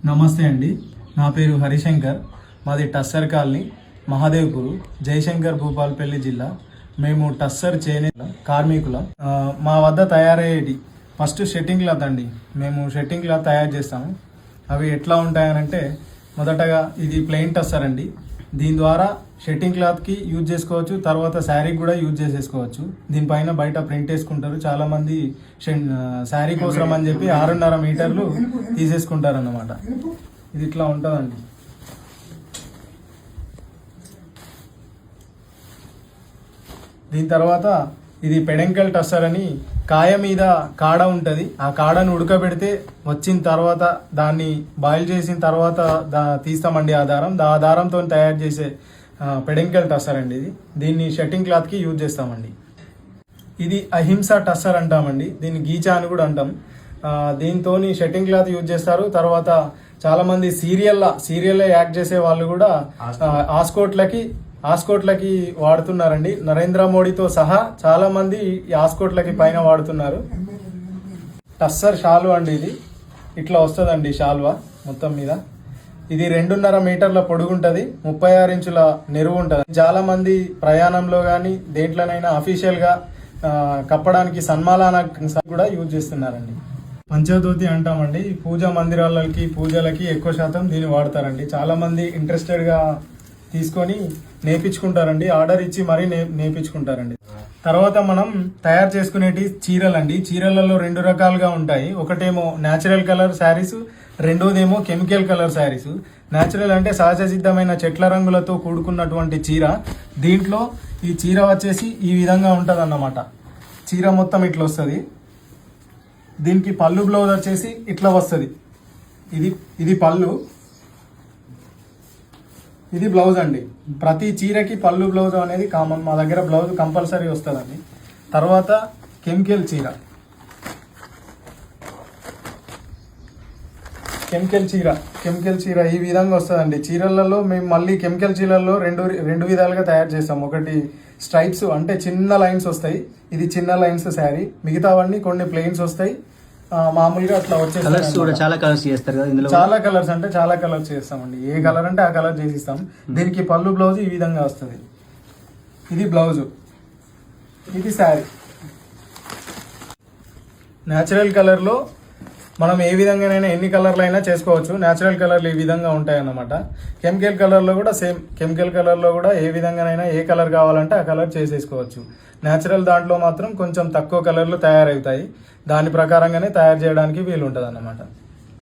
నమస్తే అండి, నా పేరు హరిశంకర్. మాది టస్సర్ కాలనీ, మహాదేవ్పూర్, జయశంకర్ భూపాలపల్లి జిల్లా. మేము టస్సర్ చేనేత కార్మికులం. మా వద్ద తయారయ్యేటి ఫస్ట్ షెట్టింగ్ క్లాత్ అండి. మేము షెట్టింగ్ క్లాత్ తయారు చేస్తాము. అవి ఎట్లా ఉంటాయనంటే, మొదటగా ఇది ప్లెయిన్ టస్సర్ అండి. దీని ద్వారా షెట్టింగ్ క్లాత్కి యూజ్ చేసుకోవచ్చు, తర్వాత శారీకి కూడా యూజ్ చేసేసుకోవచ్చు. దీనిపైన బయట ప్రింట్ వేసుకుంటారు చాలామంది. శారీ కోసం అని చెప్పి 6.5 మీటర్లు తీసేసుకుంటారు అన్నమాట. ఇది ఇట్లా ఉంటుందండి. దీని తర్వాత ఇది పెడెంకల్ టస్సర్ అని, కాయ మీద కాడ ఉంటుంది. ఆ కాడను ఉడకబెడితే వచ్చిన తర్వాత దాన్ని బాయిల్ చేసిన తర్వాత తీస్తామండి. ఆ దారంతో తయారు చేసే పెడెంకల్ టస్సర్ అండి ఇది. దీన్ని షెట్టింగ్ క్లాత్కి యూజ్ చేస్తామండి. ఇది అహింస టస్సర్ అంటామండి. దీన్ని గీచా అని కూడా అంటాం. దీంతో షెట్టింగ్ క్లాత్ యూజ్ చేస్తారు. తర్వాత చాలామంది సీరియల్లో యాక్ట్ చేసే వాళ్ళు కూడా ఆస్కోట్లకి వాడుతున్నారండి. నరేంద్ర మోడీతో సహా చాలా మంది ఆస్కోట్లకి పైన వాడుతున్నారు. టస్సర్ షాల్వా అండి. ఇది ఇట్లా వస్తుందండి షాల్వా మొత్తం మీద. ఇది 2.5 మీటర్ల పొడుగుంటది, 36 ఇంచుల నెరువు ఉంటుంది. చాలా మంది ప్రయాణంలో కానీ దేంట్లోనైనా అఫీషియల్గా కప్పడానికి సన్మానాన కూడా యూజ్ చేస్తున్నారండి. పంచధోతి అంటామండి. పూజా మందిరాలకి పూజలకి ఎక్కువ శాతం దీన్ని వాడతారండి. చాలా మంది ఇంట్రెస్టెడ్గా తీసుకొని నేర్పించుకుంటారండి. ఆర్డర్ ఇచ్చి మరీ నేర్పించుకుంటారండి. తర్వాత మనం తయారు చేసుకునేటి చీరలండి. చీరలలో 2 రకాలుగా ఉంటాయి. ఒకటేమో న్యాచురల్ కలర్ శారీస్, రెండోదేమో కెమికల్ కలర్ శారీస్. న్యాచురల్ అంటే సహజ సిద్ధమైన చెట్ల రంగులతో కూడుకున్నటువంటి చీర. దీంట్లో ఈ చీర వచ్చేసి ఈ విధంగా ఉంటుంది అన్నమాట. చీర మొత్తం ఇట్లా వస్తుంది. దీనికి పళ్ళు బ్లౌజ్ వచ్చేసి ఇట్లా వస్తుంది. ఇది పళ్ళు, ఇది బ్లౌజ్ అండి. ప్రతి చీరకి పళ్ళు బ్లౌజ్ అనేది కామన్. మా దగ్గర బ్లౌజ్ కంపల్సరీ వస్తుందండి. తర్వాత కెమికల్ చీర ఈ విధంగా వస్తుందండి. చీరలలో మేము మళ్ళీ కెమికల్ చీరల్లో రెండు విధాలుగా తయారు చేస్తాం. ఒకటి స్ట్రైప్స్ అంటే చిన్న లైన్స్ వస్తాయి. ఇది చిన్న లైన్స్ శారీ. మిగతావన్నీ కొన్ని ప్లెయిన్స్ వస్తాయి. మామూలుగా అట్లా వచ్చేసి చాలా కలర్స్ చేస్తారు కదా ఇందులో. చాలా కలర్స్ చేస్తామండి. ఏ కలర్ అంటే ఆ కలర్ చేసిస్తాం. దీనికి పళ్ళు బ్లౌజ్ ఈ విధంగా వస్తుంది. ఇది బ్లౌజు, ఇది శారీ. న్యాచురల్ కలర్లో మనం ఏ విధంగానైనా ఎన్ని కలర్లు అయినా చేసుకోవచ్చు. న్యాచురల్ కలర్లు ఈ విధంగా ఉంటాయి అన్నమాట. కెమికల్ కలర్లో కూడా సేమ్. కెమికల్ కలర్లో కూడా ఏ విధంగానైనా ఏ కలర్ కావాలంటే ఆ కలర్ చేసేసుకోవచ్చు. న్యాచురల్ దాంట్లో మాత్రం కొంచెం తక్కువ కలర్లు తయారవుతాయి. దాని ప్రకారంగానే తయారు చేయడానికి వీలు ఉంటుంది అన్నమాట.